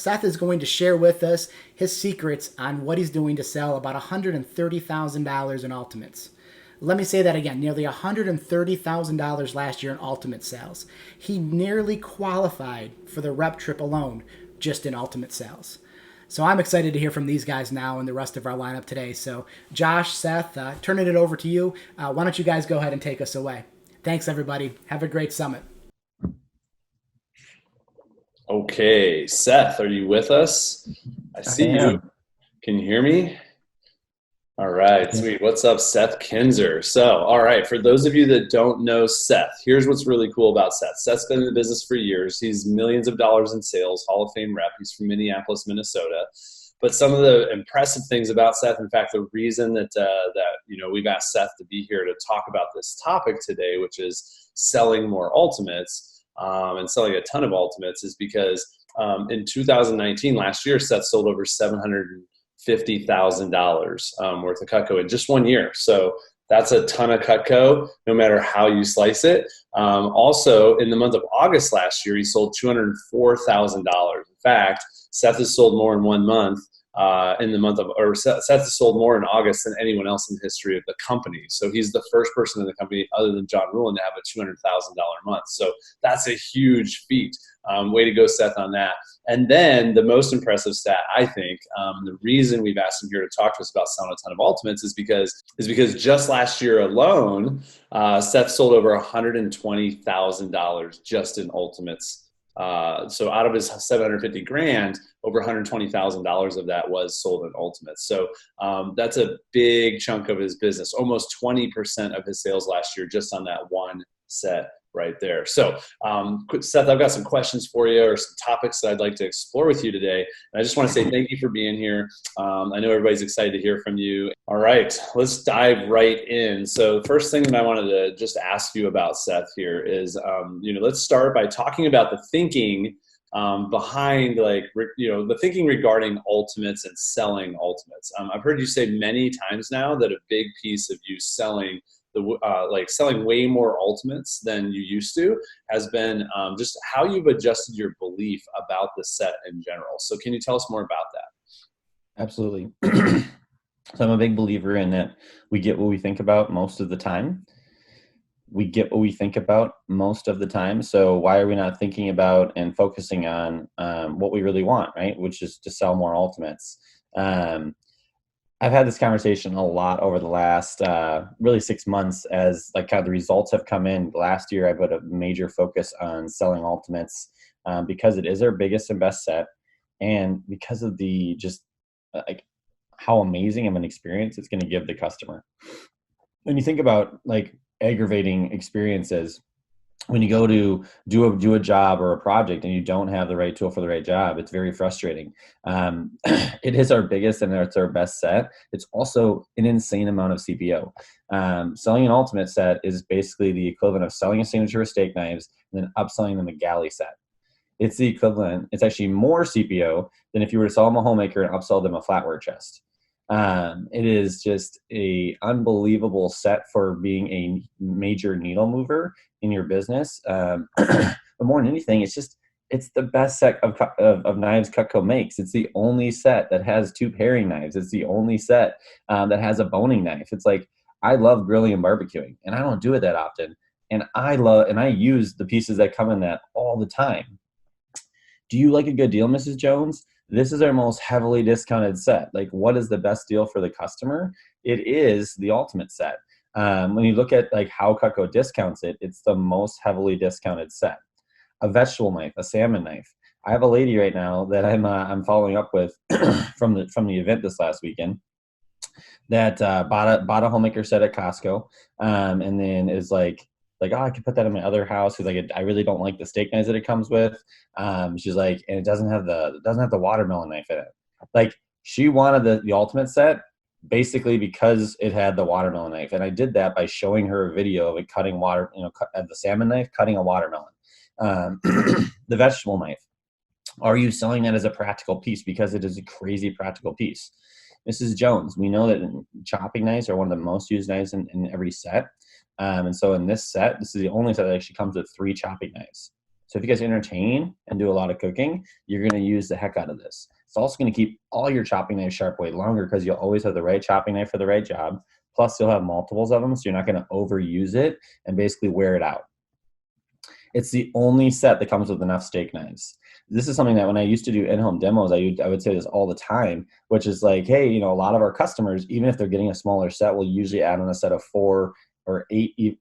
Seth is going to share with us his secrets on what he's doing to sell about $130,000 in Ultimates. Let me say that again, nearly $130,000 last year in Ultimate sales. He nearly qualified for the rep trip alone just in Ultimate sales. So I'm excited to hear from these guys now and the rest of our lineup today. So Josh, Seth, turning it over to you. Why don't you guys go ahead and take us away? Thanks, everybody. Have a great summit. Okay, Seth, are you with us? I I see you. am. Can you hear me? All right, sweet. What's up, Seth Kinzer? So, all right, for those of you that don't know Seth, here's what's really cool about Seth. Seth's been in the business for years. He's millions of dollars in sales, Hall of Fame rep. He's from Minneapolis, Minnesota. But some of the impressive things about Seth, in fact, the reason that we've asked Seth to be here to talk about this topic today, which is selling more ultimates and selling a ton of ultimates, is because in 2019, last year, Seth sold over $750,000 worth of Cutco in just 1 year. So that's a ton of Cutco, no matter how you slice it. Also, in the month of August last year, he sold $204,000. In fact, Seth has sold more in 1 month Seth has sold more in August than anyone else in the history of the company. So he's the first person in the company other than John Rulin to have a $200,000 month. So that's a huge feat. Way to go, Seth, on that. And then the most impressive stat, I think, the reason we've asked him here to talk to us about selling a ton of ultimates is because just last year alone, Seth sold over $120,000 just in ultimates. So out of his 750 grand, over $120,000 of that was sold in ultimates. So that's a big chunk of his business, almost 20% of his sales last year, just on that one set right there. So Seth, I've got some questions for you, or some topics that I'd like to explore with you today. And I just want to say thank you for being here. I know everybody's excited to hear from you. All right, let's dive right in. So the first thing that I wanted to just ask you about, Seth, here is, let's start by talking about the thinking behind, the thinking regarding ultimates and selling ultimates. I've heard you say many times now that a big piece of you selling selling way more ultimates than you used to has been just how you've adjusted your belief about the set in general. So can you tell us more about that? Absolutely. So I'm a big believer in that we get what we think about most of the time. So why are we not thinking about and focusing on what we really want, right? Which is to sell more ultimates. I've had this conversation a lot over the last really 6 months as kind of the results have come in. Last year, I put a major focus on selling ultimates because it is our biggest and best set, and because of the how amazing of an experience it's going to give the customer. When you think about aggravating experiences, when you go to do a job or a project and you don't have the right tool for the right job, it's very frustrating. It is our biggest and it's our best set. It's also an insane amount of CPO. Selling an ultimate set is basically the equivalent of selling a signature with steak knives and then upselling them a galley set. It's the equivalent. It's actually more CPO than if you were to sell them a homemaker and upsell them a flatware chest. It is just a unbelievable set for being a major needle mover in your business. But more than anything, it's the best set of knives Cutco makes. It's the only set that has 2 paring knives. It's the only set that has a boning knife. It's I love grilling and barbecuing, and I don't do it that often. And I use the pieces that come in that all the time. Do you like a good deal, Mrs. Jones? This is our most heavily discounted set. What is the best deal for the customer? It is the ultimate set. When you look at how Cutco discounts it, it's the most heavily discounted set. A vegetable knife, a salmon knife. I have a lady right now that I'm following up with from the event this last weekend that bought a homemaker set at Costco, and then is oh, I could put that in my other house because I really don't like the steak knives that it comes with. She's and it doesn't have the watermelon knife in it. She wanted the ultimate set basically because it had the watermelon knife, and I did that by showing her a video of it cutting the salmon knife cutting a watermelon. The vegetable knife. Are you selling that as a practical piece? Because it is a crazy practical piece. Mrs. Jones, we know that chopping knives are one of the most used knives in every set. And so in this set, this is the only set that actually comes with 3 chopping knives. So if you guys entertain and do a lot of cooking, you're going to use the heck out of this. It's also going to keep all your chopping knives sharp way longer because you'll always have the right chopping knife for the right job. Plus, you'll have multiples of them, so you're not going to overuse it and basically wear it out. It's the only set that comes with enough steak knives. This is something that when I used to do in-home demos, I would say this all the time, which is like, hey, you know, a lot of our customers, even if they're getting a smaller set, will usually add on a set of 4 or 8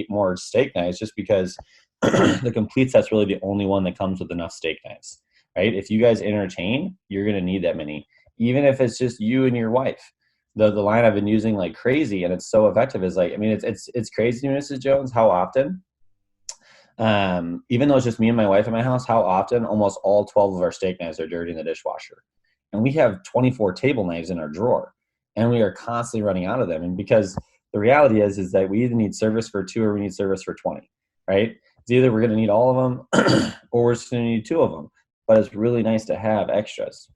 more steak knives, just because the complete set's really the only one that comes with enough steak knives, right? If you guys entertain, you're going to need that many, even if it's just you and your wife. The line I've been using like crazy, and it's so effective, is like, I mean, it's crazy, Mrs. Jones, how often, even though it's just me and my wife in my house, how often almost all 12 of our steak knives are dirty in the dishwasher. And we have 24 table knives in our drawer, and we are constantly running out of them. And because the reality is that we either need service for 2 or we need service for 20, right? It's either we're going to need all of them or we're just going to need 2 of them. But it's really nice to have extras.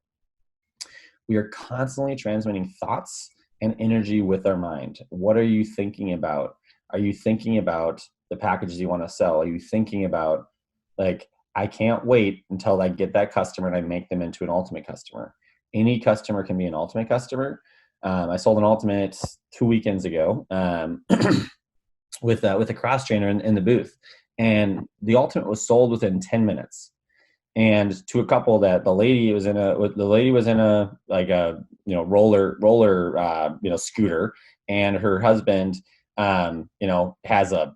We are constantly transmitting thoughts and energy with our mind. What are you thinking about? Are you thinking about the packages you want to sell? Are you thinking about, like, I can't wait until I get that customer and I make them into an ultimate customer? Any customer can be an ultimate customer. I sold an ultimate 2 weekends ago with a cross trainer in the booth, and the ultimate was sold within 10 minutes. And to a couple that the lady was in a like a, you know, roller scooter, and her husband you know, has a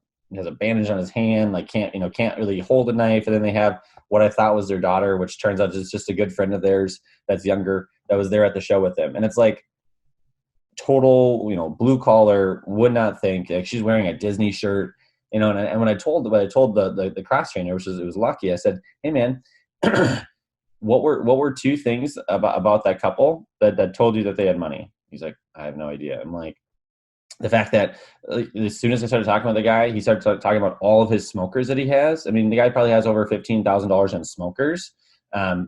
bandage on his hand, like can't really hold a knife. And then they have what I thought was their daughter, which turns out is just a good friend of theirs that's younger, that was there at the show with them. And it's like total, you know, blue collar, would not think, like, she's wearing a Disney shirt, you know. And when I told the cross trainer, which was, it was lucky, I said, hey man, what were 2 things about that couple that told you that they had money? He's like, I have no idea. I'm like, the fact that as soon as I started talking about the guy, he started talking about all of his smokers that he has. I mean, the guy probably has over $15,000 in smokers.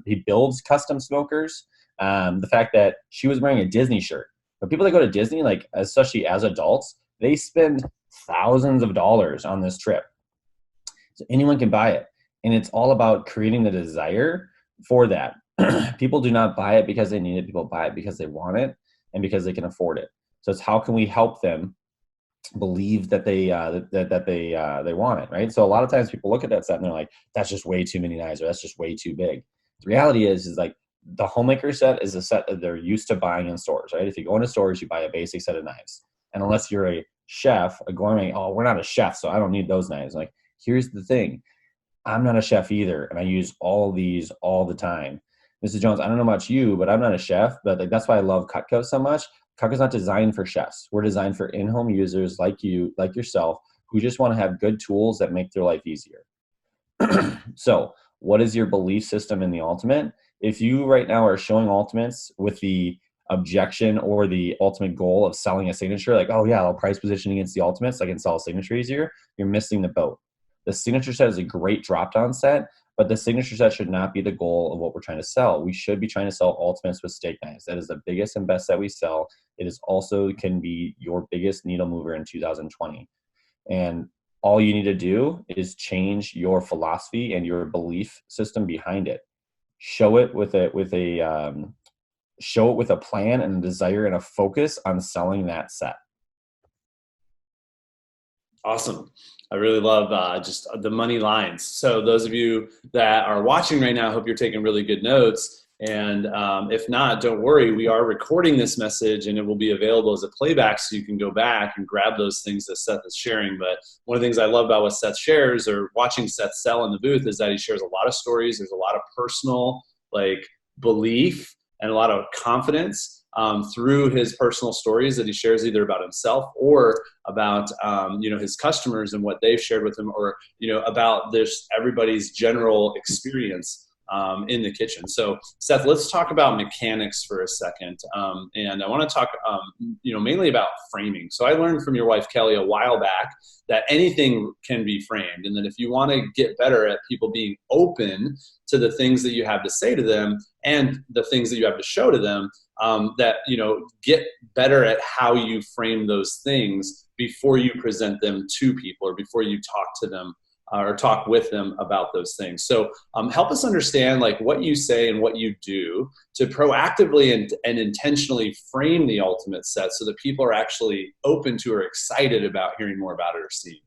He builds custom smokers. The fact that she was wearing a Disney shirt. But people that go to Disney, like, especially as adults, they spend thousands of dollars on this trip. So anyone can buy it. And it's all about creating the desire for that. People do not buy it because they need it. People buy it because they want it and because they can afford it. So it's how can we help them believe that they want it, right? So a lot of times people look at that set and they're like, that's just way too many knives, or that's just way too big. The reality is like the homemaker set is a set that they're used to buying in stores, right? If you go into stores, you buy a basic set of knives. And unless you're a chef, a gourmet, oh, we're not a chef, so I don't need those knives. Like, here's the thing. I'm not a chef either, and I use all these all the time. Mrs. Jones, I don't know about you, but I'm not a chef, but like that's why I love Cutco so much. Cutco's not designed for chefs. We're designed for in-home users like you, like yourself, who just want to have good tools that make their life easier. So what is your belief system in the ultimate? If you right now are showing ultimates with the objection or the ultimate goal of selling a signature, like, oh yeah, I'll price position against the ultimates, I can sell a signature easier, you're missing the boat. The signature set is a great drop-down set, but the signature set should not be the goal of what we're trying to sell. We should be trying to sell ultimates with steak knives. That is the biggest and best that we sell. It is also can be your biggest needle mover in 2020. And all you need to do is change your philosophy and your belief system behind it. Show it with a plan and a desire and a focus on selling that set. Awesome. I really love just the money lines. So those of you that are watching right now, I hope you're taking really good notes. And if not, don't worry. We are recording this message and it will be available as a playback, so you can go back and grab those things that Seth is sharing. But one of the things I love about what Seth shares, or watching Seth sell in the booth, is that he shares a lot of stories. There's a lot of personal belief and a lot of confidence through his personal stories that he shares, either about himself or about his customers and what they've shared with him, or about this everybody's general experience in the kitchen. So Seth, let's talk about mechanics for a second, and I want to talk mainly about framing. So I learned from your wife Kelly a while back that anything can be framed, and that if you want to get better at people being open to the things that you have to say to them and the things that you have to show to them, get better at how you frame those things before you present them to people or before you talk to them or talk with them about those things. So help us understand like what you say and what you do to proactively and intentionally frame the ultimate set so that people are actually open to or excited about hearing more about it or seeing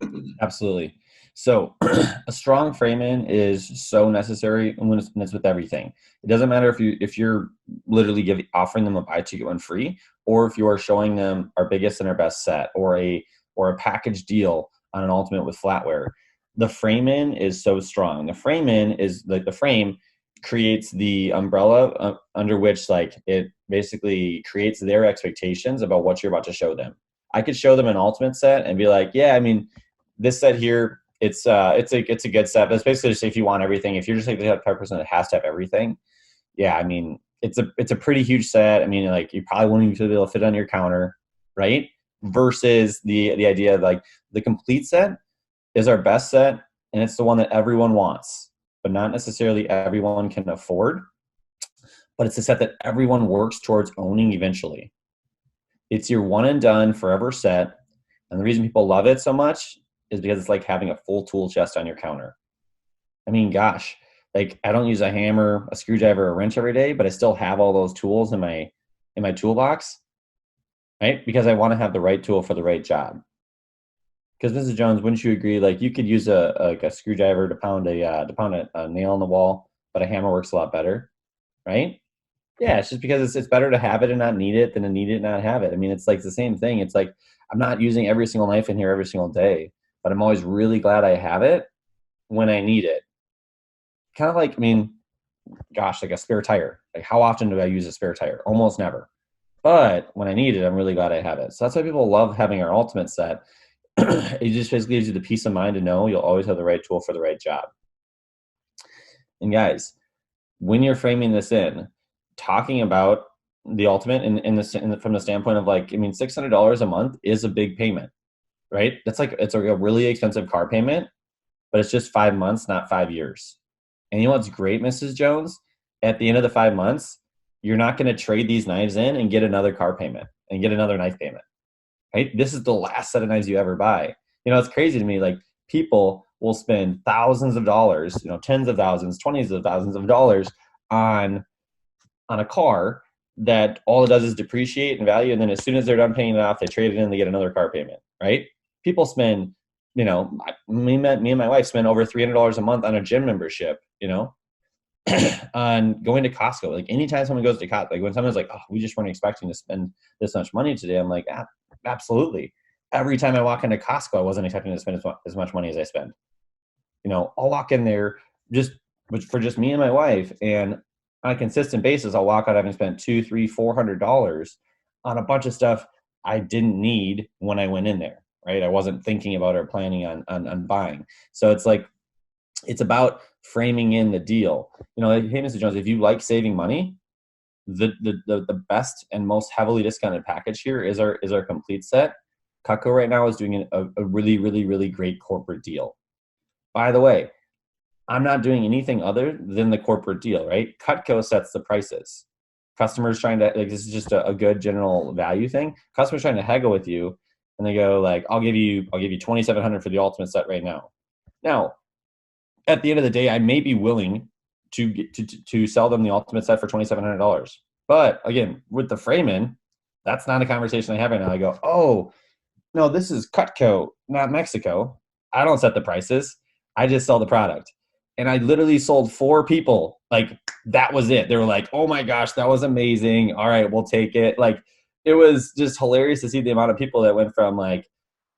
it. Absolutely. So a strong framing is so necessary when it's with everything. It doesn't matter if you're literally offering them a buy two get one free, or if you are showing them our biggest and our best set, or a package deal on an ultimate with flatware. The frame-in is so strong. The frame-in is like the frame creates the umbrella under which like it basically creates their expectations about what you're about to show them. I could show them an ultimate set and be like, yeah, I mean, this set here, it's a good set. But it's basically just if you want everything. If you're just like the type of person that has to have everything, yeah, I mean, it's a pretty huge set. I mean, like you probably won't even be able to fit it on your counter, right? Versus the idea of like the complete set is our best set, and it's the one that everyone wants, but not necessarily everyone can afford. But it's a set that everyone works towards owning eventually. It's your one and done forever set. And the reason people love it so much is because it's like having a full tool chest on your counter. I mean, gosh, like I don't use a hammer, a screwdriver, a wrench every day, but I still have all those tools in my toolbox, right? Because I want to have the right tool for the right job. Because Mrs. Jones, wouldn't you agree? Like you could use a screwdriver to pound a nail in the wall, but a hammer works a lot better, right? Yeah, it's just because it's better to have it and not need it than to need it and not have it. I mean, it's like the same thing. It's like I'm not using every single knife in here every single day, but I'm always really glad I have it when I need it. Kind of like, I mean, gosh, like a spare tire. Like how often do I use a spare tire? Almost never. But when I need it, I'm really glad I have it. So that's why people love having our ultimate set. It just basically gives you the peace of mind to know you'll always have the right tool for the right job. And guys, when you're framing this in, talking about the ultimate from the standpoint of like, I mean, $600 a month is a big payment, right? That's like, it's a really expensive car payment, but it's just 5 months, not 5 years. And you know what's great, Mrs. Jones? At the end of the 5 months, you're not going to trade these knives in and get another car payment and get another knife payment, right? This is the last set of knives you ever buy. You know, it's crazy to me. Like people will spend thousands of dollars, you know, tens of thousands, 20s of thousands of dollars on a car that all it does is depreciate in value. And then as soon as they're done paying it off, they trade it in and they get another car payment, right? People spend, you know, me and my wife spend over $300 a month on a gym membership, you know, on going to Costco. Like anytime someone goes to Costco, like when someone's like, oh, we just weren't expecting to spend this much money today. I'm like, absolutely. Every time I walk into Costco, I wasn't expecting to spend as much money as I spend. You know, I'll walk in there for just me and my wife, and on a consistent basis, I'll walk out having spent $200, $300, $400 on a bunch of stuff I didn't need when I went in there, right? I wasn't thinking about or planning on buying. So it's like, it's about framing in the deal. You know, hey, Mr. Jones, if you like saving money, the best and most heavily discounted package here is our complete set. Cutco right now is doing a really, really, really great corporate deal. By the way, I'm not doing anything other than the corporate deal, right? Cutco sets the prices. Customers trying to, like, this is just a good general value thing. Customers trying to haggle with you, and they go like, I'll give you $2,700 for the ultimate set right now. Now, at the end of the day, I may be willing to sell them the ultimate set for $2,700. But again, with the frame-in, that's not a conversation I have right now. I go, oh, no, this is Cutco, not Mexico. I don't set the prices. I just sell the product. And I literally sold 4 people. Like, that was it. They were like, oh my gosh, that was amazing. All right, we'll take it. Like, it was just hilarious to see the amount of people that went from like,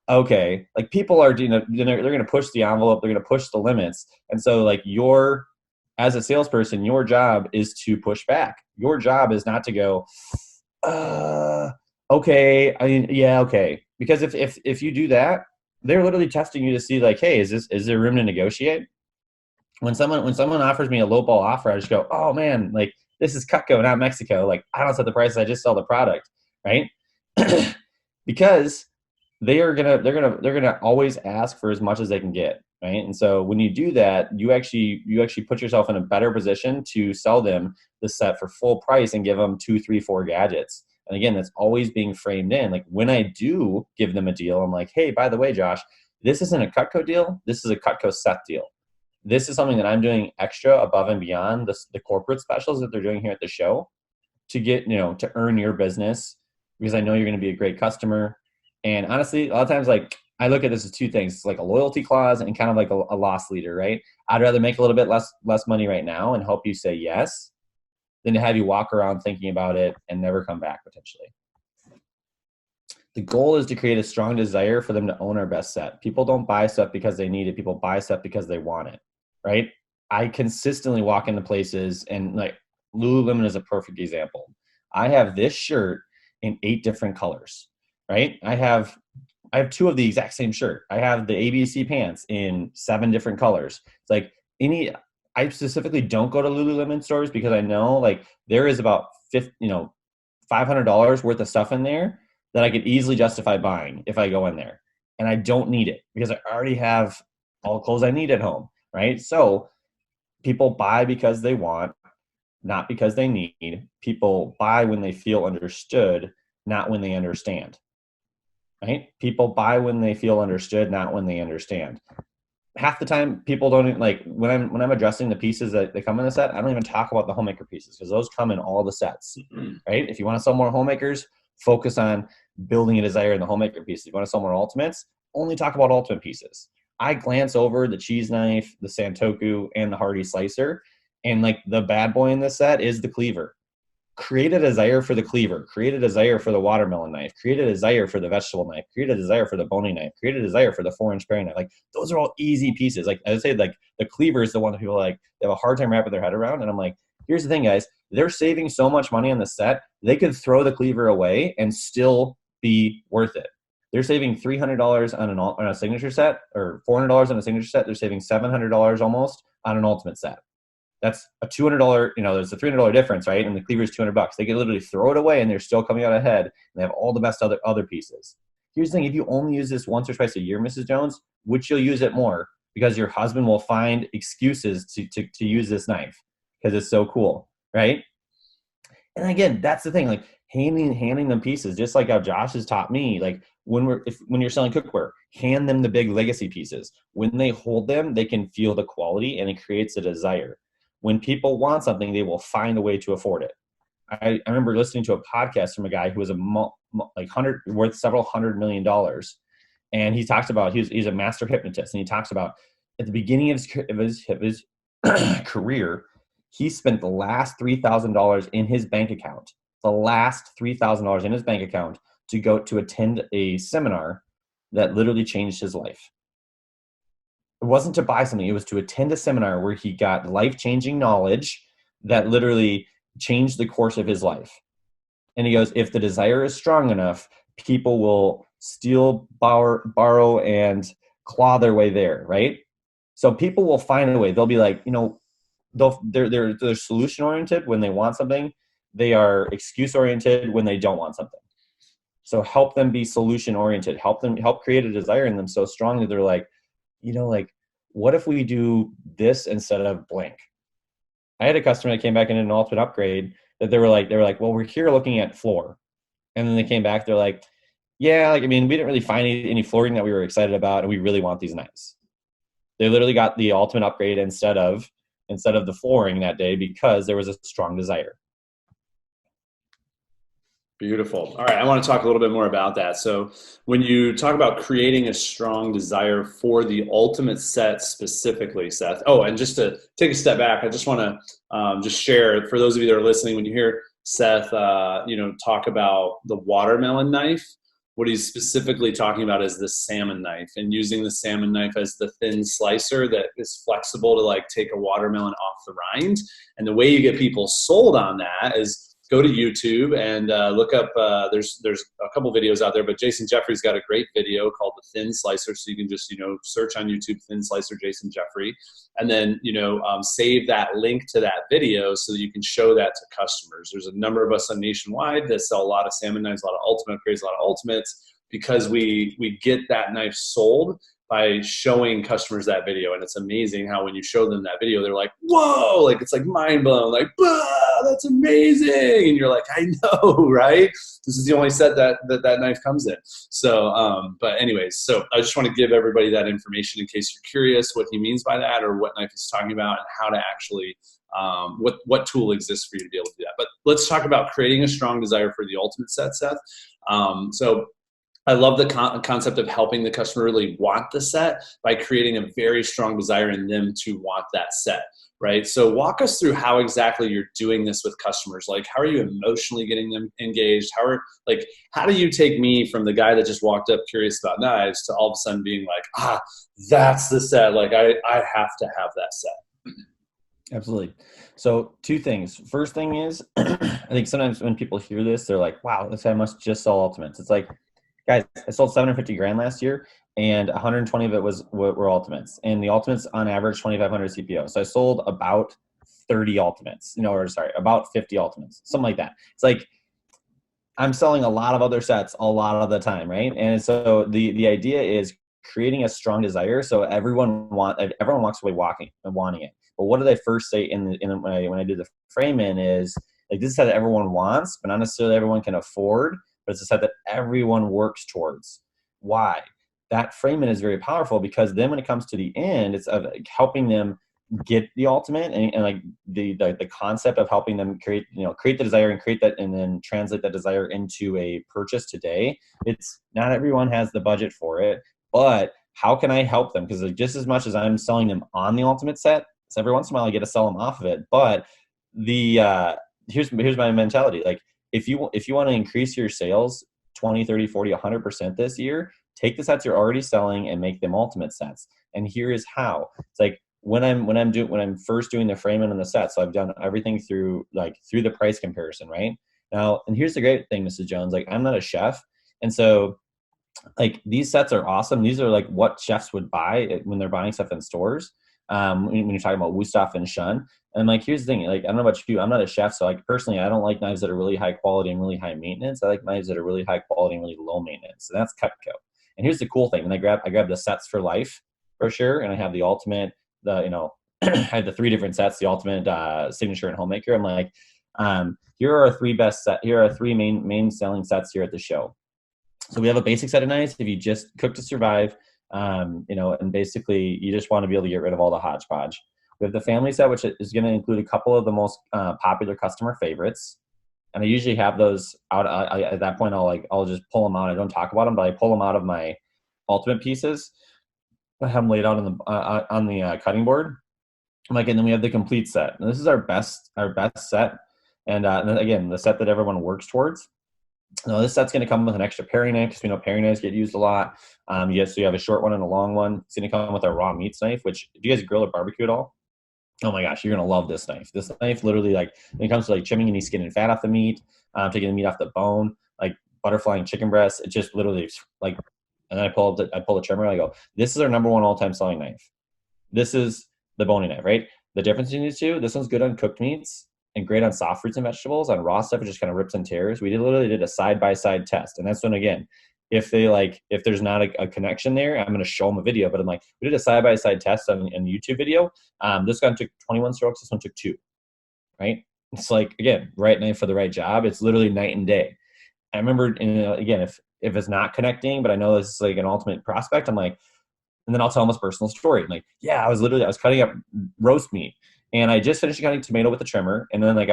okay, like people are, you know, they're going to push the envelope. They're going to push the limits. And so like as a salesperson, your job is to push back. Your job is not to go, okay. I mean, yeah, okay. Because if you do that, they're literally testing you to see like, hey, is there room to negotiate? When someone offers me a lowball offer, I just go, oh man, like this is Cutco, not Mexico. Like I don't set the prices, I just sell the product, right? Because they're gonna always ask for as much as they can get, right? And so when you do that, you actually put yourself in a better position to sell them the set for full price and give them 2, 3, 4 gadgets. And again, that's always being framed in. Like when I do give them a deal, I'm like, hey, by the way, Josh, this isn't a Cutco deal. This is a Cutco Seth deal. This is something that I'm doing extra above and beyond the corporate specials that they're doing here at the show to get, to earn your business, because I know you're going to be a great customer. And honestly, a lot of times, like, I look at this as two things. It's like a loyalty clause and kind of like a loss leader, right? I'd rather make a little bit less money right now and help you say yes than to have you walk around thinking about it and never come back potentially. The goal is to create a strong desire for them to own our best set. People don't buy stuff because they need it. People buy stuff because they want it, right? I consistently walk into places, and like Lululemon is a perfect example. I have this shirt in 8 different colors, right? I have 2 of the exact same shirt. I have the ABC pants in 7 different colors. It's like I specifically don't go to Lululemon stores because I know like there is about $500 worth of stuff in there that I could easily justify buying if I go in there. And I don't need it because I already have all the clothes I need at home, right? So people buy because they want, not because they need. People buy when they feel understood, not when they understand, right? People buy when they feel understood, not when they understand. Half the time people don't like when I'm addressing the pieces that they come in the set, I don't even talk about the homemaker pieces because those come in all the sets, right? If you want to sell more homemakers, focus on building a desire in the homemaker pieces. If you want to sell more ultimates, only talk about ultimate pieces. I glance over the cheese knife, the Santoku, and the Hardy slicer, and like the bad boy in this set is the cleaver. Create a desire for the cleaver, create a desire for the watermelon knife, create a desire for the vegetable knife, create a desire for the boning knife, create a desire for the 4-inch paring knife. Like those are all easy pieces. Like I would say, like the cleaver is the one that people like they have a hard time wrapping their head around. And I'm like, here's the thing, guys, they're saving so much money on the set, they could throw the cleaver away and still be worth it. They're saving $300 on a signature set, or $400 on a signature set. They're saving $700 almost on an ultimate set. That's a $200, there's a $300 difference, right? And the cleaver is $200. They can literally throw it away and they're still coming out ahead, and they have all the best other pieces. Here's the thing, if you only use this once or twice a year, Mrs. Jones, which you'll use it more because your husband will find excuses to use this knife because it's so cool, right? And again, that's the thing, like handing them pieces, just like how Josh has taught me, like when you're selling cookware, hand them the big legacy pieces. When they hold them, they can feel the quality and it creates a desire. When people want something, they will find a way to afford it. I remember listening to a podcast from a guy who was worth several $100 million. And he talks about, he's a master hypnotist. And he talks about at the beginning of his career, he spent the last $3,000 in his bank account, to go to attend a seminar that literally changed his life. It wasn't to buy something. It was to attend a seminar where he got life-changing knowledge that literally changed the course of his life. And he goes, if the desire is strong enough, people will steal, borrow, and claw their way there, right? So people will find a way. They'll be like, they're solution-oriented when they want something. They are excuse-oriented when they don't want something. So help them be solution-oriented. Help create a desire in them so strong that they're like, what if we do this instead of blank? I had a customer that came back in an ultimate upgrade that they were like, well, we're here looking at floor. And then they came back, they're like, yeah, we didn't really find any flooring that we were excited about, and we really want these knives. They literally got the ultimate upgrade instead of the flooring that day because there was a strong desire. Beautiful. All right. I want to talk a little bit more about that. So when you talk about creating a strong desire for the ultimate set specifically, Seth. Oh, and just to take a step back, I just want to just share for those of you that are listening, when you hear Seth, talk about the watermelon knife, what he's specifically talking about is the salmon knife, and using the salmon knife as the thin slicer that is flexible to take a watermelon off the rind. And the way you get people sold on that is go to YouTube and look up, there's a couple videos out there, but Jason Jeffrey's got a great video called The Thin Slicer. So you can just, search on YouTube, Thin Slicer Jason Jeffrey, and then, save that link to that video so that you can show that to customers. There's a number of us on nationwide that sell a lot of salmon knives, a lot of ultimate upgrades, a lot of ultimates, because we get that knife sold by showing customers that video. And it's amazing how when you show them that video, they're like, whoa, it's like mind blown, that's amazing. And you're like, I know, right? This is the only set that knife comes in. So, but anyways, so I just want to give everybody that information in case you're curious what he means by that or what knife he's talking about and how to actually, what tool exists for you to be able to do that. But let's talk about creating a strong desire for the ultimate set, Seth. So I love the concept of helping the customer really want the set by creating a very strong desire in them to want that set, right? So walk us through how exactly you're doing this with customers. Like, how are you emotionally getting them engaged? How do you take me from the guy that just walked up curious about knives to all of a sudden being like, that's the set. Like, I have to have that set. Absolutely. So two things. First thing is, I think sometimes when people hear this, they're like, wow, this guy must just sell ultimates. It's like, guys, I sold 750 grand last year, and 120 of it were ultimates. And the ultimates on average 2,500 CPO. So I sold about 30 ultimates, about 50 ultimates, something like that. It's like I'm selling a lot of other sets a lot of the time, right? And so the idea is creating a strong desire so everyone walks away wanting it. But what did I first say when I did the frame in is like, this is a set that everyone wants, but not necessarily everyone can afford. But it's a set that everyone works towards. Why? That framing is very powerful because then when it comes to the end, it's of helping them get the ultimate and like the concept of helping them create the desire and create that and then translate that desire into a purchase today. It's not everyone has the budget for it, but how can I help them? Because like, just as much as I'm selling them on the ultimate set, so every once in a while I get to sell them off of it. But here's my mentality. Like, if you want to increase your sales 20, 30, 40, 100% this year, take the sets you're already selling and make them ultimate sets. And here is how. It's like when I'm first doing the framing on the set. So I've done everything through the price comparison, right? Now, and here's the great thing, Mrs. Jones, like I'm not a chef. And so like these sets are awesome. These are like what chefs would buy when they're buying stuff in stores. When you're talking about Wusthof and Shun. And like, here's the thing, like, I don't know about you, I'm not a chef. So like personally, I don't like knives that are really high quality and really high maintenance. I like knives that are really high quality and really low maintenance. So that's Cutco. And here's the cool thing. And I grab the sets for life for sure. And I have the ultimate, I had the 3 different sets, the ultimate, signature and homemaker. I'm like, here are our 3 best set. Here are 3 main selling sets here at the show. So we have a basic set of knives. If you just cook to survive, and basically you just want to be able to get rid of all the hodgepodge. We have the family set, which is going to include a couple of the most popular customer favorites. And I usually have those out. At that point, I'll just pull them out. I don't talk about them, but I pull them out of my ultimate pieces. I have them laid out on the cutting board. And then we have the complete set. And this is our best set. And then again, the set that everyone works towards. Now, this set's going to come with an extra paring knife because we know paring knives get used a lot. Yes, so you have a short one and a long one. It's going to come with a raw meats knife, which, do you guys grill or barbecue at all? Oh my gosh, you're going to love this knife. This knife literally, like, when it comes to like trimming any skin and fat off the meat, taking the meat off the bone, like butterflying chicken breasts, it just literally like, and then I pull the trimmer and I go, this is our number 1 all-time selling knife. This is the bony knife, right? The difference between these two, this one's good on cooked meats and great on soft fruits and vegetables. On raw stuff, it just kind of rips and tears. We literally did a side-by-side test. And that's when, again, if there's not a connection there, I'm going to show them a video. But I'm like, we did a side-by-side test on a YouTube video. This one took 21 strokes. This one took 2, right? It's like, again, right knife for the right job. It's literally night and day. I remember, again, if it's not connecting, but I know this is like an ultimate prospect, I'm like, and then I'll tell them a personal story. I'm like, yeah, I was cutting up roast meat. And I just finished cutting tomato with the trimmer, and then right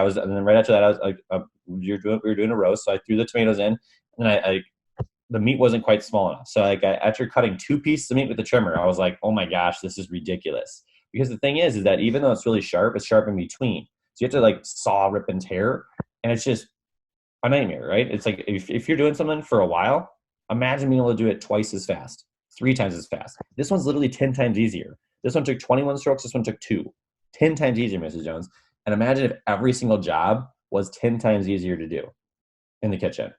after that, I was like, we were doing a roast, so I threw the tomatoes in, and the meat wasn't quite small enough. So after cutting 2 pieces of meat with the trimmer, I was like, oh my gosh, this is ridiculous. Because the thing is that even though it's really sharp, it's sharp in between. So you have to like saw, rip, and tear, and it's just a nightmare, right? It's like if you're doing something for a while, imagine being able to do it twice as fast, 3 times as fast. This one's literally 10 times easier. This one took 21 strokes. This one took 2. 10 times easier, Mrs. Jones. And imagine if every single job was 10 times easier to do in the kitchen.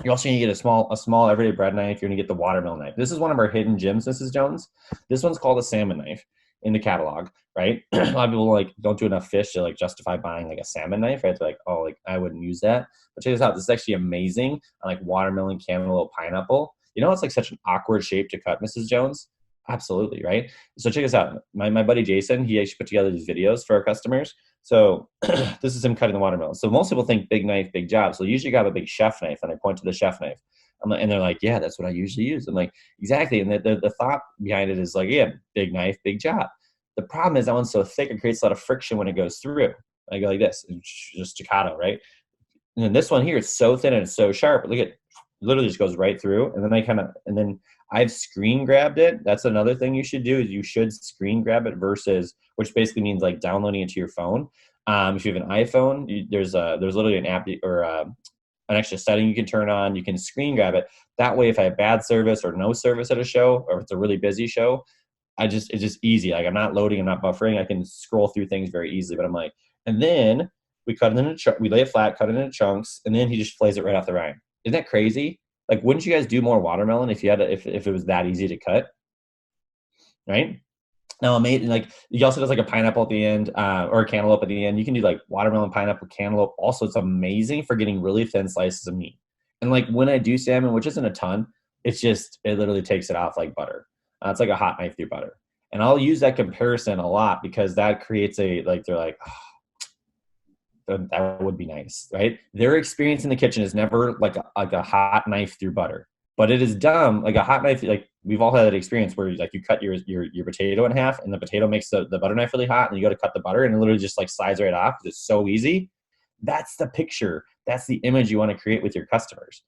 You're also going to get a small everyday bread knife. You're going to get the watermelon knife. This is one of our hidden gems, Mrs. Jones. This one's called a salmon knife in the catalog, right? A lot of people don't do enough fish to justify buying a salmon knife, right? They're like, I wouldn't use that. But check this out. This is actually amazing on watermelon, cantaloupe, pineapple. It's such an awkward shape to cut, Mrs. Jones. Absolutely, right? So check this out. My buddy Jason, he actually put together these videos for our customers. So this is him cutting the watermelon. So most people think big knife, big job. So usually grab a big chef knife, and I point to the chef knife. And they're like, yeah, that's what I usually use. I'm like, exactly. And the thought behind it is like, yeah, big knife, big job. The problem is that one's so thick, it creates a lot of friction when it goes through. I go like this, just staccato, right? And then this one here, it's so thin and it's so sharp. Look at, literally just goes right through. And then I've screen grabbed it. That's another thing you should do, is you should screen grab it versus, which basically means like downloading it to your phone. If you have an iPhone, there's literally an app or an extra setting you can turn on. You can screen grab it. That way, if I have bad service or no service at a show, or if it's a really busy show, it's just easy. Like I'm not loading, I'm not buffering. I can scroll through things very easily. But I'm like, and then we cut it into we lay it flat, cut it into chunks, and then he just flays it right off the rind. Isn't that crazy? Like, wouldn't you guys do more watermelon if you had if it was that easy to cut? Right? Now, like he also does like a pineapple at the end, or a cantaloupe at the end. You can do like watermelon, pineapple, cantaloupe. Also, it's amazing for getting really thin slices of meat. And like when I do salmon, which isn't a ton, it literally takes it off like butter. It's like a hot knife through butter. And I'll use that comparison a lot because that creates they're like, oh, that would be nice, right? Their experience in the kitchen is never like a hot knife through butter, but it is dumb. Like a hot knife, like we've all had that experience where like you cut your potato in half, and the potato makes the butter knife really hot, and you go to cut the butter, and it literally just like slides right off because it's so easy. That's the picture. That's the image you want to create with your customers.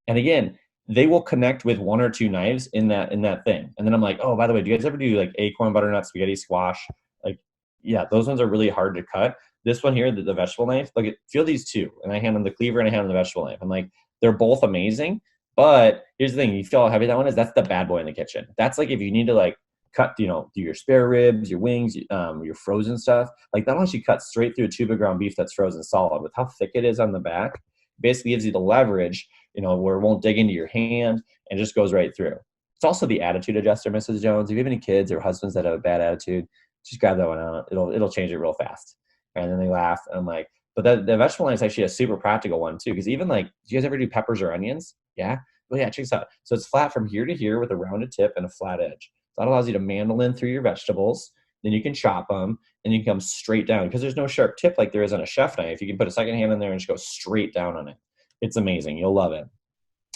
And again, they will connect with one or two knives in that thing. And then I'm like, oh, by the way, do you guys ever do like acorn butternut spaghetti squash? Like, yeah, those ones are really hard to cut. This one here, the vegetable knife, look, feel these two. And I hand them the cleaver and I hand them the vegetable knife. I'm like, they're both amazing. But here's the thing, you feel how heavy that one is? That's the bad boy in the kitchen. That's like if you need to like cut, do your spare ribs, your wings, your frozen stuff. Like that one actually cuts straight through a tube of ground beef that's frozen solid. With how thick it is on the back, basically gives you the leverage, where it won't dig into your hand and just goes right through. It's also the attitude adjuster, Mrs. Jones. If you have any kids or husbands that have a bad attitude, just grab that one out. It'll change it real fast. And then they laugh. And I'm like, but the vegetable knife is actually a super practical one too. Because even like, do you guys ever do peppers or onions? Yeah. Well, yeah, check this out. So it's flat from here to here with a rounded tip and a flat edge. So that allows you to mandolin through your vegetables. Then you can chop them and you can come straight down because there's no sharp tip like there is on a chef knife. You can put a second hand in there and just go straight down on it. It's amazing. You'll love it.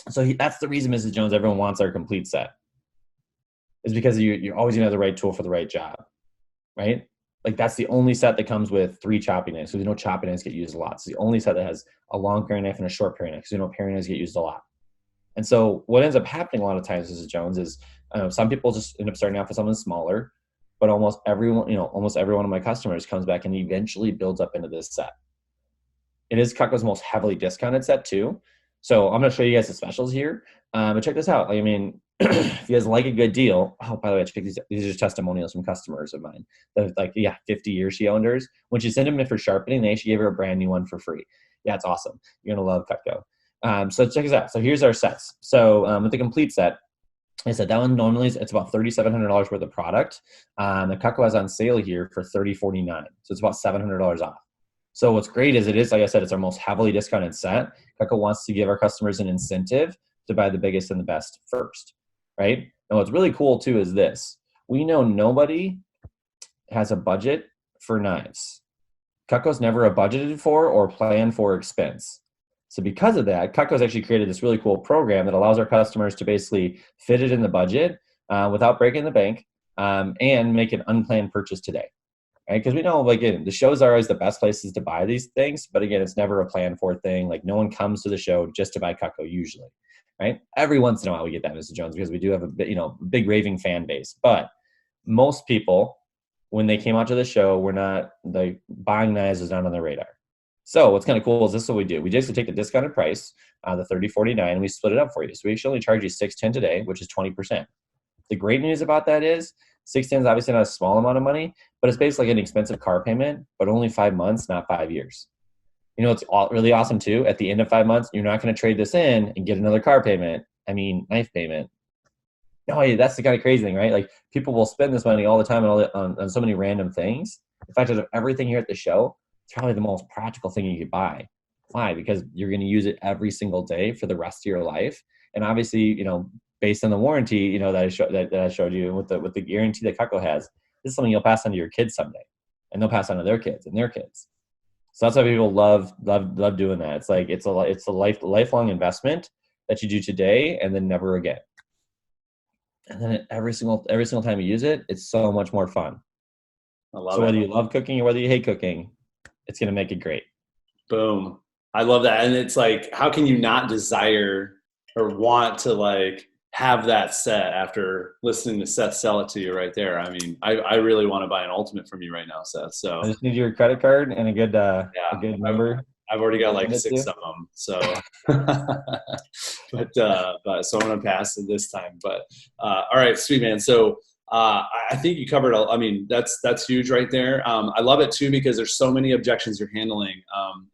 So that's the reason, Mrs. Jones, everyone wants our complete set, is because you're always going to have the right tool for the right job, right? Like that's the only set that comes with 3 chopping knives. So we know chopping knives get used a lot. It's the only set that has a long paring knife and a short paring knife because paring knives get used a lot. And so what ends up happening a lot of times, Mrs. Jones, is some people just end up starting off with something smaller, but almost every one of my customers comes back and eventually builds up into this set. It is Cutco's most heavily discounted set too. So I'm going to show you guys the specials here. But check this out. I mean, if you guys like a good deal, oh, by the way, I check these are just testimonials from customers of mine. That like, 50 years she owned hers. When she sent them in for sharpening, they actually gave her a brand new one for free. Yeah, it's awesome. You're going to love Cutco. So check this out. So here's our sets. So with the complete set, I said that one normally it's about $3,700 worth of product. The Cutco has on sale here for $30.49. So it's about $700 off. So what's great is like I said, it's our most heavily discounted set. Cutco wants to give our customers an incentive to buy the biggest and the best first, right? And what's really cool too is this. We know nobody has a budget for knives. Cutco's never a budgeted for or planned for expense. So because of that, Cutco's actually created this really cool program that allows our customers to basically fit it in the budget without breaking the bank and make an unplanned purchase today. Right? Because we know, again, the shows are always the best places to buy these things, but again, it's never a planned for thing. Like no one comes to the show just to buy Cutco usually, right? Every once in a while we get that, Mrs. Jones, because we do have a big raving fan base. But most people, when they came out to the show, buying knives is not on their radar. So what's kind of cool is this is what we do. We just take the discounted price, the $30.49, and we split it up for you. So we actually only charge you $610 today, which is 20%. The great news about that is $610 is obviously not a small amount of money, but it's basically like an expensive car payment, but only 5 months, not 5 years. It's really awesome too. At the end of 5 months, you're not going to trade this in and get another car payment. Knife payment. No, that's the kind of crazy thing, right? Like people will spend this money all the time on so many random things. In fact, out of everything here at the show, it's probably the most practical thing you could buy. Why? Because you're going to use it every single day for the rest of your life. And obviously, based on the warranty, that I showed you with the guarantee that Cutco has, this is something you'll pass on to your kids someday. and they'll pass on to their kids and their kids. So that's why people love doing that. It's like it's a lifelong investment that you do today and then never again. And then every single time you use it, it's so much more fun. I love So it. whether you love cooking or whether you hate cooking, it's going to make it great. Boom. I love that. And it's like, how can you not desire or want to like have that set after listening to Seth sell it to you right there? I mean, I really want to buy an Ultimate from you right now, Seth. So I just need your credit card and a good yeah, number. I've already got like Send it 6 to. of them. So, but so I'm going to pass it this time, but all right, sweet man. So, I think you covered. I mean, that's huge right there. I love it too because there's so many objections you're handling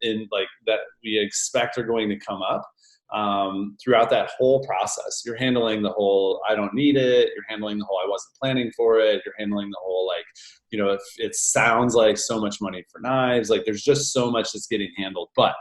in like that we expect are going to come up throughout that whole process. You're handling the whole I don't need it. You're handling the whole I wasn't planning for it. You're handling the whole like if it sounds like so much money for knives. Like there's just so much that's getting handled, but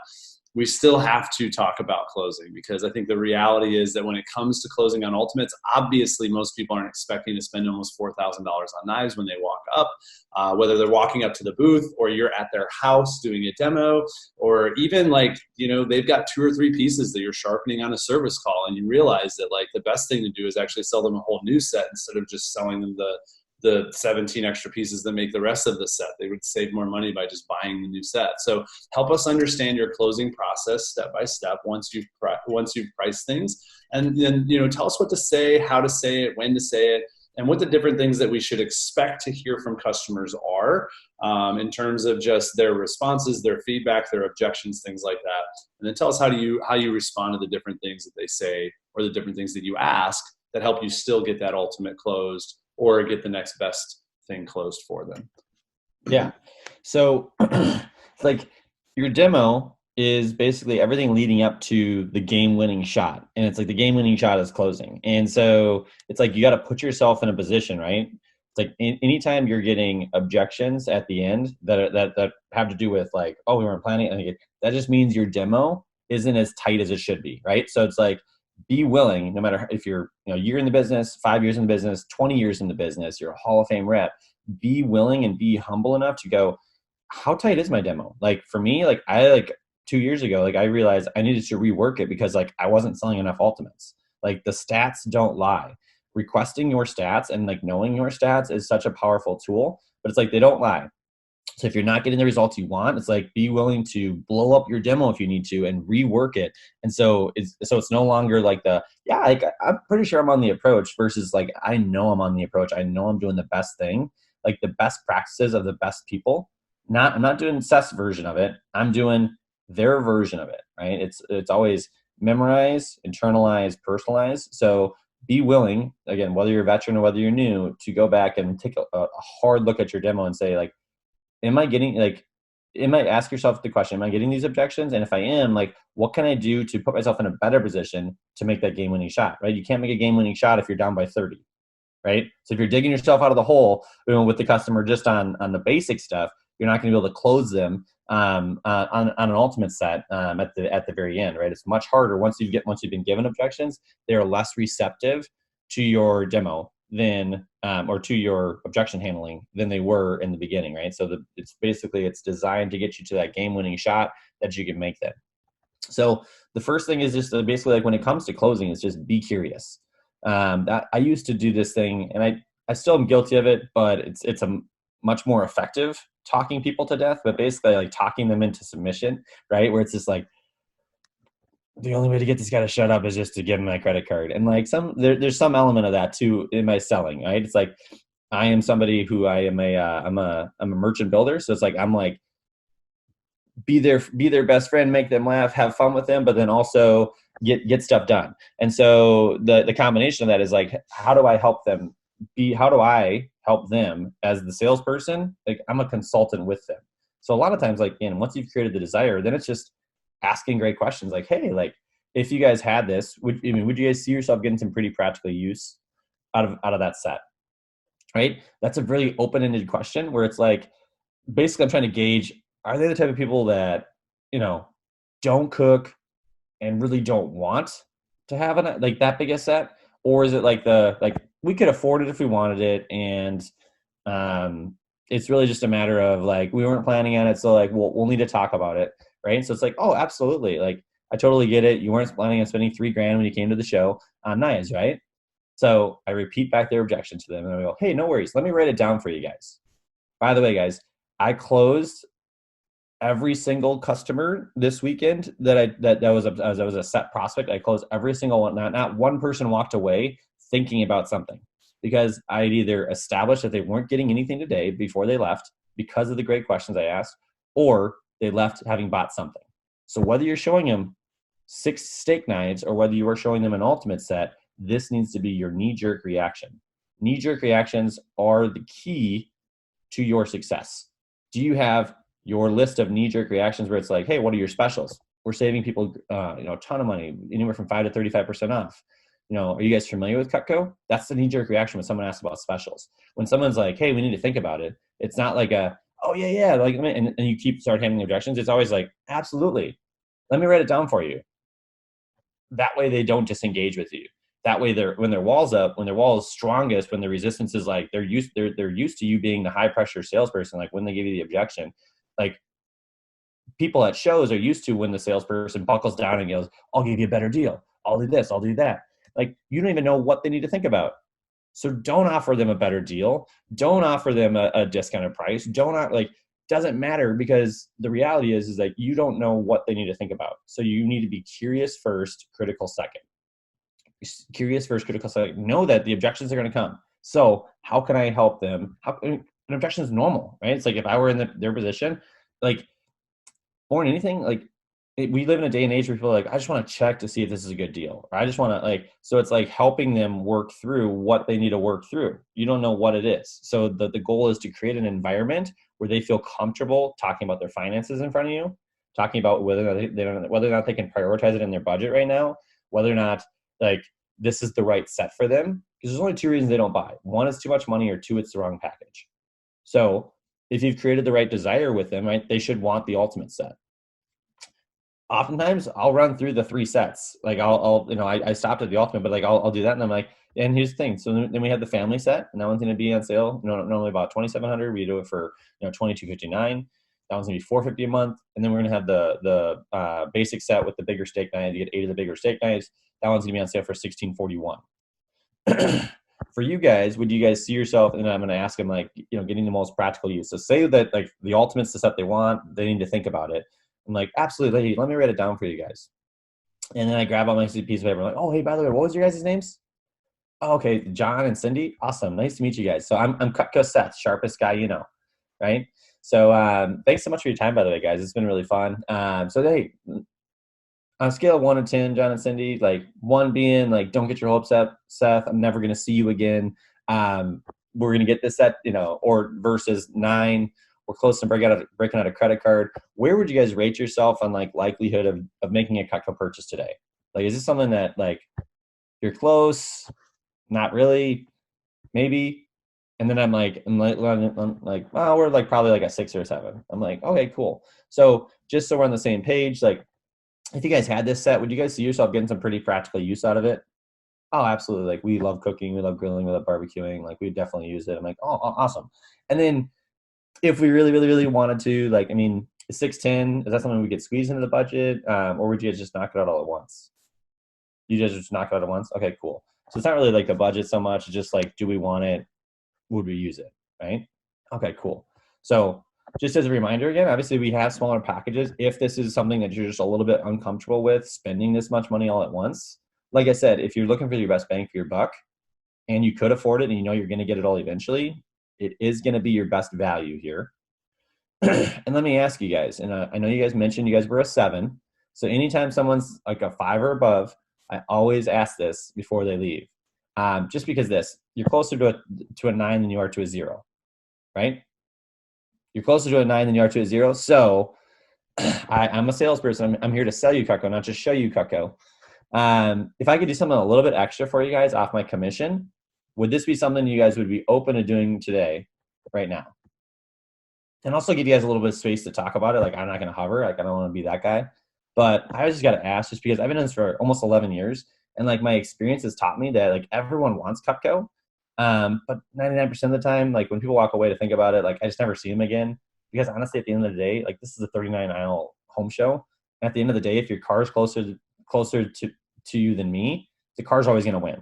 we still have to talk about closing because I think the reality is that when it comes to closing on Ultimates, obviously most people aren't expecting to spend almost $4,000 on knives when they walk up, whether they're walking up to the booth or you're at their house doing a demo, or even like, they've got 2 or 3 pieces that you're sharpening on a service call and you realize that like the best thing to do is actually sell them a whole new set instead of just selling them the 17 extra pieces that make the rest of the set. They would save more money by just buying the new set. So help us understand your closing process step by step once you've priced things, and then tell us what to say, how to say it, when to say it, and what the different things that we should expect to hear from customers are in terms of just their responses, their feedback, their objections, things like that. And then tell us how you respond to the different things that they say or the different things that you ask that help you still get that ultimate closed or get the next best thing closed for them. Yeah. So it's like your demo is basically everything leading up to the game-winning shot. And it's like the game-winning shot is closing. And so it's like you got to put yourself in a position, right? It's like anytime you're getting objections at the end that have to do with like, oh, we weren't planning, and that just means your demo isn't as tight as it should be, right? So it's like, be willing, no matter if you're a year in the business, 5 years in the business, 20 years in the business, you're a Hall of Fame rep, be willing and be humble enough to go, how tight is my demo? Like for me, like I 2 years ago, like I realized I needed to rework it because like I wasn't selling enough Ultimates. Like the stats don't lie. Requesting your stats and like knowing your stats is such a powerful tool, but it's like they don't lie. So if you're not getting the results you want, it's like be willing to blow up your demo if you need to and rework it. And so it's no longer like like I'm pretty sure I'm on the approach versus like I know I'm on the approach. I know I'm doing the best thing, like the best practices of the best people. I'm not doing Seth's version of it. I'm doing their version of it, right? It's always memorize, internalize, personalize. So be willing, again, whether you're a veteran or whether you're new, to go back and take a hard look at your demo and say like, ask yourself the question, am I getting these objections? And if I am, like, what can I do to put myself in a better position to make that game-winning shot, right? You can't make a game-winning shot if you're down by 30, right? So if you're digging yourself out of the hole with the customer just on the basic stuff, you're not going to be able to close them on an ultimate set at the very end, right? It's much harder once you've been given objections. They are less receptive to your demo than or to your objection handling than they were in the beginning, right? So it's designed to get you to that game-winning shot that you can make them. So the first thing is just basically like when it comes to closing, is just be curious. I used to do this thing, and I still am guilty of it, but it's a much more effective talking people to death, but basically like talking them into submission, right? Where it's just like, the only way to get this guy to shut up is just to give him my credit card. And like there's some element of that too in my selling, right? It's like, I am somebody who I'm a merchant builder. So it's like, I'm like, be their best friend, make them laugh, have fun with them, but then also get stuff done. And so the combination of that is like, how do I help them as the salesperson? Like I'm a consultant with them. So a lot of times, like, once you've created the desire, then it's just asking great questions like, hey, like if you guys had this, would you guys see yourself getting some pretty practical use out of that set? Right? That's a really open-ended question where it's like, basically I'm trying to gauge, are they the type of people that, don't cook and really don't want to have like that big a set? Or is it like we could afford it if we wanted it, and it's really just a matter of like, we weren't planning on it. So like, we'll need to talk about it. Right. So it's like, oh, absolutely. Like, I totally get it. You weren't planning on spending $3,000 when you came to the show on knives, right? So I repeat back their objection to them and I go, hey, no worries. Let me write it down for you guys. By the way, guys, I closed every single customer this weekend that was a set prospect. I closed every single one. Not one person walked away thinking about something, because I'd either established that they weren't getting anything today before they left because of the great questions I asked, or they left having bought something. So whether you're showing them 6 steak knives or whether you are showing them an ultimate set, this needs to be your knee-jerk reaction. Knee-jerk reactions are the key to your success. Do you have your list of knee-jerk reactions where it's like, hey, what are your specials? We're saving people a ton of money, anywhere from 5 to 35% off. Are you guys familiar with Cutco? That's the knee-jerk reaction when someone asks about specials. When someone's like, hey, we need to think about it, it's not like oh yeah, like, and you start handing objections. It's always like, absolutely. Let me write it down for you. That way they don't disengage with you. That way when their wall's up, when their wall is strongest, when the resistance is like, they're used to you being the high pressure salesperson. Like when they give you the objection, like people at shows are used to when the salesperson buckles down and goes, I'll give you a better deal. I'll do this. I'll do that. Like, you don't even know what they need to think about. So don't offer them a better deal. Don't offer them a discounted price. Doesn't matter, because the reality is that you don't know what they need to think about. So you need to be curious first, critical second. Curious first, critical second. Know that the objections are going to come. So how can I help them? An objection is normal, right? It's like if I were in their position, like, more than anything, like, we live in a day and age where people are like, I just want to check to see if this is a good deal. Or I just want to so it's like helping them work through what they need to work through. You don't know what it is. So the goal is to create an environment where they feel comfortable talking about their finances in front of you, talking about whether or not they can prioritize it in their budget right now, whether or not like this is the right set for them. Because there's only 2 reasons they don't buy. 1 is too much money, or 2, it's the wrong package. So if you've created the right desire with them, right, they should want the ultimate set. Oftentimes I'll run through the 3 sets. Like I stopped at the ultimate, but like I'll do that. And I'm like, and here's the thing. So then we have the family set, and that one's going to be on sale. Normally about $2,700. We do it for $2,259. That one's going to be $450 a month. And then we're going to have the basic set with the bigger steak knives. You get 8 of the bigger steak knives. That one's going to be on sale for $1,641. For you guys, would you guys see yourself, and I'm going to ask them, like, getting the most practical use. So say that like the ultimate's the set they want, they need to think about it. I'm like, absolutely, let me write it down for you guys. And then I grab on my piece of paper. I'm like, oh, hey, by the way, what was your guys' names? Oh, okay, John and Cindy. Awesome. Nice to meet you guys. So I'm Cutco Seth, sharpest guy right? So thanks so much for your time, by the way, guys. It's been really fun. So hey, on a scale of 1 to 10, John and Cindy, like 1 being like, don't get your hopes up, Seth, I'm never going to see you again. We're going to get this set, or versus 9, we're close to breaking out a credit card. Where would you guys rate yourself on like likelihood of making a Cutco purchase today? Like, is this something that like you're close, not really, maybe? And then I'm like, well, we're like probably like a 6 or a 7. I'm like, okay, cool. So just so we're on the same page, like, if you guys had this set, would you guys see yourself getting some pretty practical use out of it? Oh, absolutely. Like, we love cooking, we love grilling, we love barbecuing. Like, we definitely use it. I'm like, oh, awesome. And then if we really, really, really wanted to, like, I mean, 610, is that something we could squeeze into the budget? Or would you guys just knock it out all at once? You guys just knock it out at once? Okay, cool. So it's not really like the budget so much. It's just like, do we want it? Would we use it? Right? Okay, cool. So just as a reminder again, obviously we have smaller packages. If this is something that you're just a little bit uncomfortable with spending this much money all at once, like I said, if you're looking for your best bang for your buck and you could afford it and you're going to get it all eventually, it is going to be your best value here. And let me ask you guys, and I know you guys mentioned you guys were a 7. So anytime someone's like a 5 or above, I always ask this before they leave. Just because you're closer to a 9 than you are to a 0, right? You're closer to a 9 than you are to a 0. So I'm a salesperson. I'm here to sell you Cutco, not just show you Cutco. If I could do something a little bit extra for you guys off my commission, would this be something you guys would be open to doing today, right now? And also give you guys a little bit of space to talk about it. Like, I'm not going to hover. Like, I don't want to be that guy. But I just got to ask, just because I've been in this for almost 11 years. And like, my experience has taught me that like everyone wants Cutco. But 99% of the time, like when people walk away to think about it, like I just never see them again. Because honestly, at the end of the day, like this is a 39 aisle home show. And at the end of the day, if your car is closer to you than me, the car's always going to win,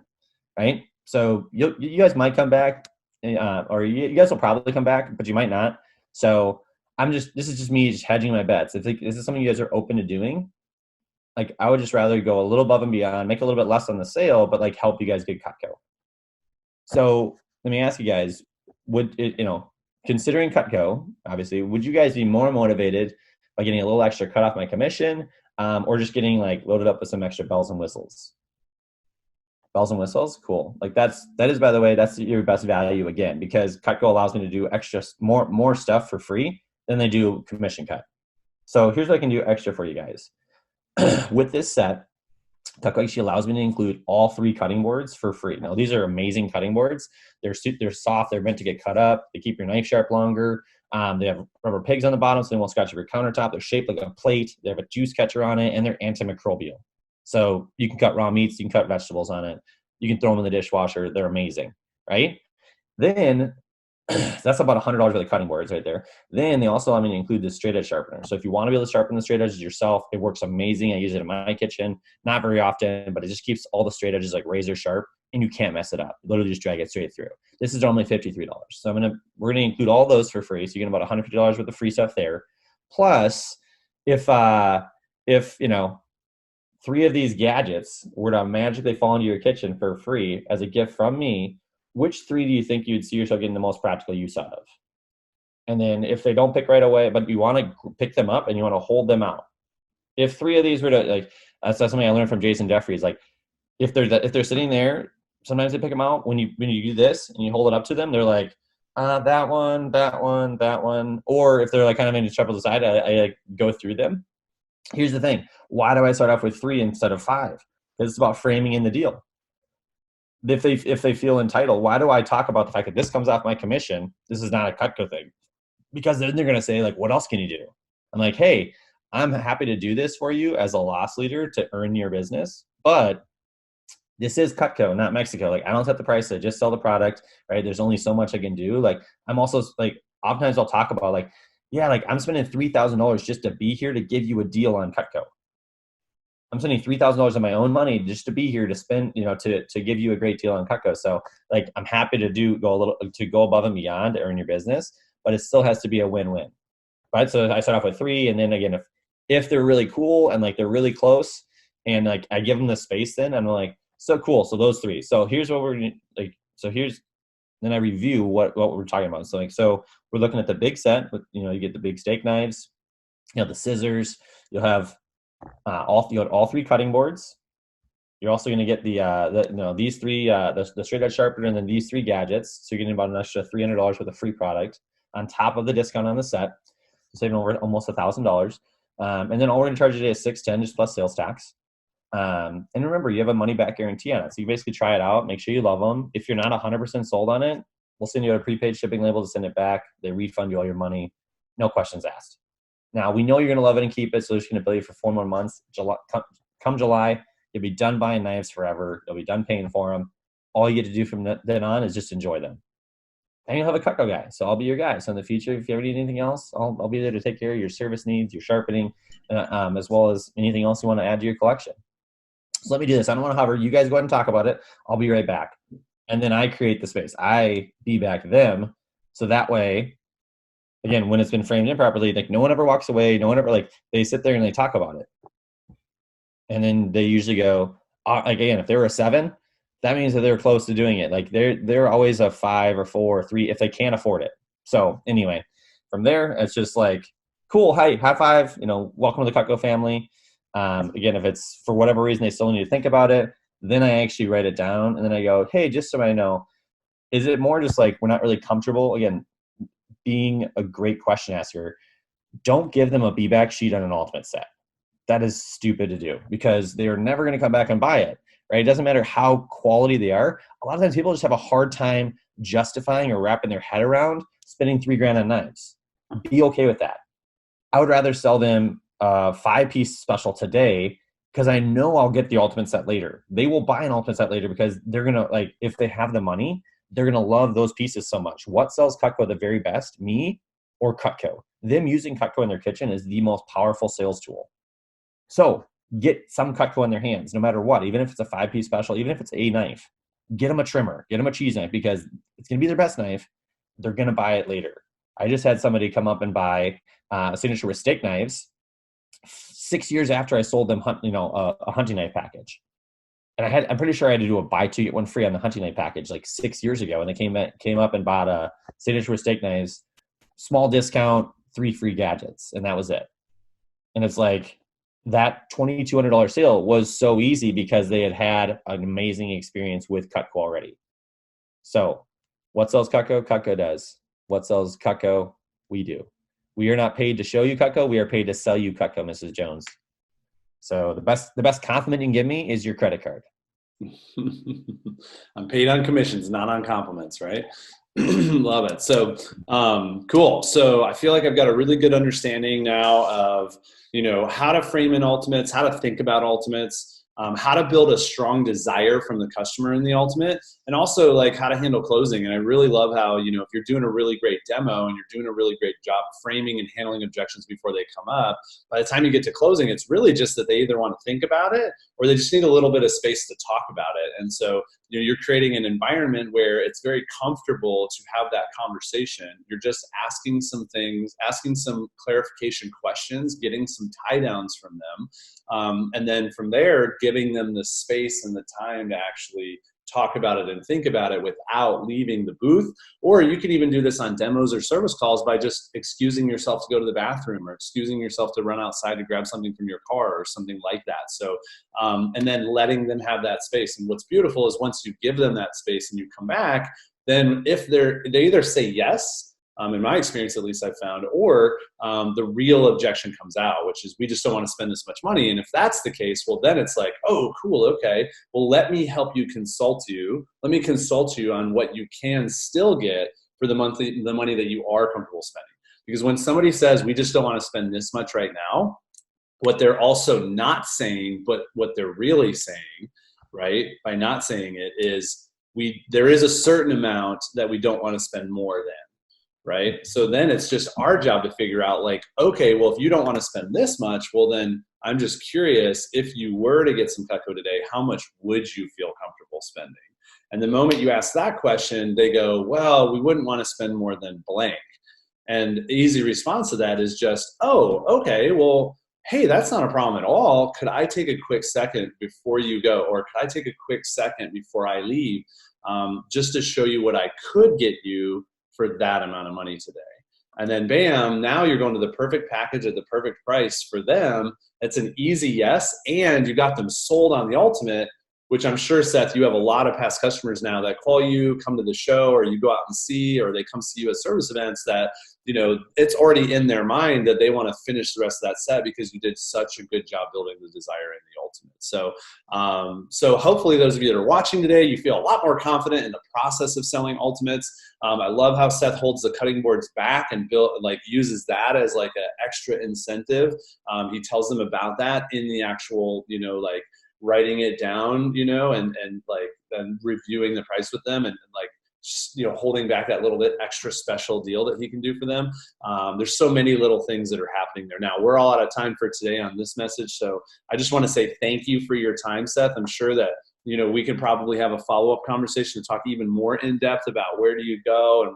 right? So you guys might come back, or you guys will probably come back, but you might not. So this is just me just hedging my bets. If this is something you guys are open to doing, like I would just rather go a little above and beyond, make a little bit less on the sale, but like help you guys get Cutco. So let me ask you guys, would it, considering Cutco, obviously, would you guys be more motivated by getting a little extra cut off my commission, or just getting like loaded up with some extra bells and whistles? Bells and whistles, cool. Like that is, by the way, that's your best value again, because Cutco allows me to do extra more stuff for free than they do commission cut. So here's what I can do extra for you guys. With this set, Cutco actually allows me to include all 3 cutting boards for free. Now, these are amazing cutting boards. They're soft. They're meant to get cut up. They keep your knife sharp longer. They have rubber pigs on the bottom, so they won't scratch up your countertop. They're shaped like a plate. They have a juice catcher on it, and they're antimicrobial. So you can cut raw meats. You can cut vegetables on it. You can throw them in the dishwasher. They're amazing, right? Then that's about $100 for the cutting boards right there. Then they also allow me to include the straight edge sharpener. So if you want to be able to sharpen the straight edges yourself, it works amazing. I use it in my kitchen, not very often, but it just keeps all the straight edges like razor sharp, and you can't mess it up. You literally just drag it straight through. This is only $53. So we're gonna include all those for free. So you get about $150 worth of free stuff there. Plus, if 3 of these gadgets were to magically fall into your kitchen for free as a gift from me, which 3 do you think you'd see yourself getting the most practical use out of? And then if they don't pick right away, but you want to pick them up and you want to hold them out. If 3 of these were to, like, that's something I learned from Jason Jeffries. Like if they're sitting there, sometimes they pick them out when you do this and you hold it up to them, they're like, that one, that one, that one. Or if they're like kind of in trouble aside, I like go through them. Here's the thing. Why do I start off with 3 instead of 5? Because it's about framing in the deal. If they feel entitled, why do I talk about the fact that this comes off my commission? This is not a Cutco thing. Because then they're going to say, like, what else can you do? I'm like, hey, I'm happy to do this for you as a loss leader to earn your business, but this is Cutco, not Mexico. Like, I don't set the price. I just sell the product, right? There's only so much I can do. Like, I'm also like, oftentimes I'll talk about like, yeah, like I'm spending $3,000 just to be here to give you a deal on Cutco. I'm spending $3,000 of my own money just to be here to spend, to give you a great deal on Cutco. So like, I'm happy to go above and beyond to earn your business, but it still has to be a win-win, right? So I start off with 3, and then again, if they're really cool and like they're really close, and like I give them the space, then I'm like, so cool. So those 3. So here's what we're like. So then I review what we're talking about. So we're looking at the big set. You get the big steak knives, the scissors. You'll have all 3 cutting boards. You're also going to get these 3 the straight edge sharpener, and then these 3 gadgets. So you're getting about an extra $300 worth of free product on top of the discount on the set, saving over almost $1,000. And then all we're going to charge you today is $610 just plus sales tax. And remember, you have a money back guarantee on it. So you basically try it out, make sure you love them. If you're not 100% sold on it, we'll send you a prepaid shipping label to send it back. They refund you all your money. No questions asked. Now, we know you're going to love it and keep it, so they're just going to bill you for 4 more months. Come July, you'll be done buying knives forever. You'll be done paying for them. All you get to do from then on is just enjoy them. And you'll have a Cutco guy, so I'll be your guy. So in the future, if you ever need anything else, I'll be there to take care of your service needs, your sharpening, as well as anything else you want to add to your collection. So let me do this. I don't want to hover. You guys go ahead and talk about it. I'll be right back. And then I create the space. I be back them. So that way, again, when it's been framed in properly, like no one ever walks away. No one ever, like, they sit there and they talk about it. And then they usually go, again, if they were a 7, that means that they're close to doing it. Like they're always a 5 or 4 or 3 if they can't afford it. So anyway, from there, it's just like, cool. Hi, high five, welcome to the Cutco family. Again, if it's for whatever reason, they still need to think about it, then I actually write it down. And then I go, hey, just so I know, is it more just like, we're not really comfortable? Again, being a great question asker, don't give them a be-back sheet on an ultimate set. That is stupid to do because they're never going to come back and buy it, right? It doesn't matter how quality they are. A lot of times people just have a hard time justifying or wrapping their head around spending $3,000 on knives. Be okay with that. I would rather sell them a 5-piece special today because I know I'll get the ultimate set later. They will buy an ultimate set later because they're going to, like, if they have the money, they're going to love those pieces so much. What sells Cutco the very best, me or Cutco? Them using Cutco in their kitchen is the most powerful sales tool. So get some Cutco in their hands, no matter what, even if it's a 5-piece special, even if it's a knife, get them a trimmer, get them a cheese knife, because it's going to be their best knife. They're going to buy it later. I just had somebody come up and buy a Signature with steak knives 6 years after I sold them, a hunting knife package. And I'm pretty sure I had to do a buy two get one free on the hunting knife package like 6 years ago. And they came up and bought a Signature with steak knives, small discount, 3 free gadgets, and that was it. And it's like, that $2,200 sale was so easy because they had an amazing experience with Cutco already. So what sells Cutco? Cutco does. What sells Cutco? We do. We are not paid to show you Cutco. We are paid to sell you Cutco, Mrs. Jones. So the best compliment you can give me is your credit card. I'm paid on commissions, not on compliments, right? Love it. So cool. So I feel like I've got a really good understanding now of, how to frame in ultimates, how to think about ultimates, how to build a strong desire from the customer in the ultimate, and also like how to handle closing. And I really love how, if you're doing a really great demo and you're doing a really great job framing and handling objections before they come up, by the time you get to closing, it's really just that they either want to think about it or they just need a little bit of space to talk about it. And so, you're creating an environment where it's very comfortable to have that conversation. You're just asking some things, asking some clarification questions, getting some tie downs from them. And then from there, giving them the space and the time to actually talk about it and think about it without leaving the booth. Or you can even do this on demos or service calls by just excusing yourself to go to the bathroom or excusing yourself to run outside to grab something from your car or something like that. So, and then letting them have that space. And what's beautiful is once you give them that space and you come back, then if they either say yes, in my experience, at least I've found, or the real objection comes out, which is we just don't want to spend this much money. And if that's the case, well, then it's like, oh, cool. Okay. Well, let me help you consult you. Let me consult you on what you can still get for the money that you are comfortable spending. Because when somebody says, we just don't want to spend this much right now, what they're also not saying, but what they're really saying, right, by not saying it is there is a certain amount that we don't want to spend more than. Right. So then it's just our job to figure out like, okay, well, if you don't want to spend this much, well, then I'm just curious, if you were to get some Cutco today, how much would you feel comfortable spending? And the moment you ask that question, they go, well, we wouldn't want to spend more than blank. And the easy response to that is just, oh, okay, well, hey, that's not a problem at all. Could I take a quick second before you go? Or could I take a quick second before I leave just to show you what I could get you for that amount of money today? And then bam, now you're going to the perfect package at the perfect price for them. It's an easy yes. And you got them sold on the ultimate, which I'm sure, Seth, you have a lot of past customers now that call you, come to the show, or you go out and see, or they come see you at service events that, it's already in their mind that they want to finish the rest of that set because you did such a good job building the desire in the ultimate. So, so hopefully those of you that are watching today, you feel a lot more confident in the process of selling ultimates. I love how Seth holds the cutting boards back and uses that as like an extra incentive. He tells them about that in the actual, writing it down, and like then reviewing the price with them and like, holding back that little bit extra special deal that he can do for them. There's so many little things that are happening there. Now we're all out of time for today on this message. So I just want to say thank you for your time, Seth. I'm sure that, we can probably have a follow-up conversation to talk even more in depth about where do you go and,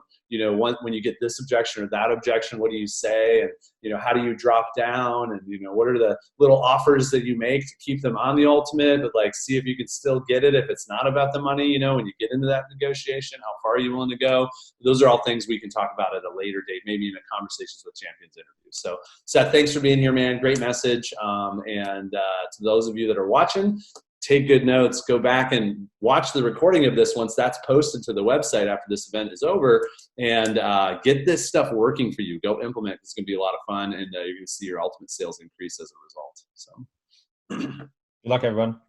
when you get this objection or that objection, what do you say? And, how do you drop down? And, what are the little offers that you make to keep them on the ultimate, but like, see if you can still get it if it's not about the money, when you get into that negotiation, how far are you willing to go? Those are all things we can talk about at a later date, maybe in a Conversations with Champions interview. So Seth, thanks for being here, man. Great message. And to those of you that are watching, take good notes, go back and watch the recording of this once that's posted to the website after this event is over, and get this stuff working for you. Go implement. It's going to be a lot of fun, and you're going to see your ultimate sales increase as a result. So good luck, everyone.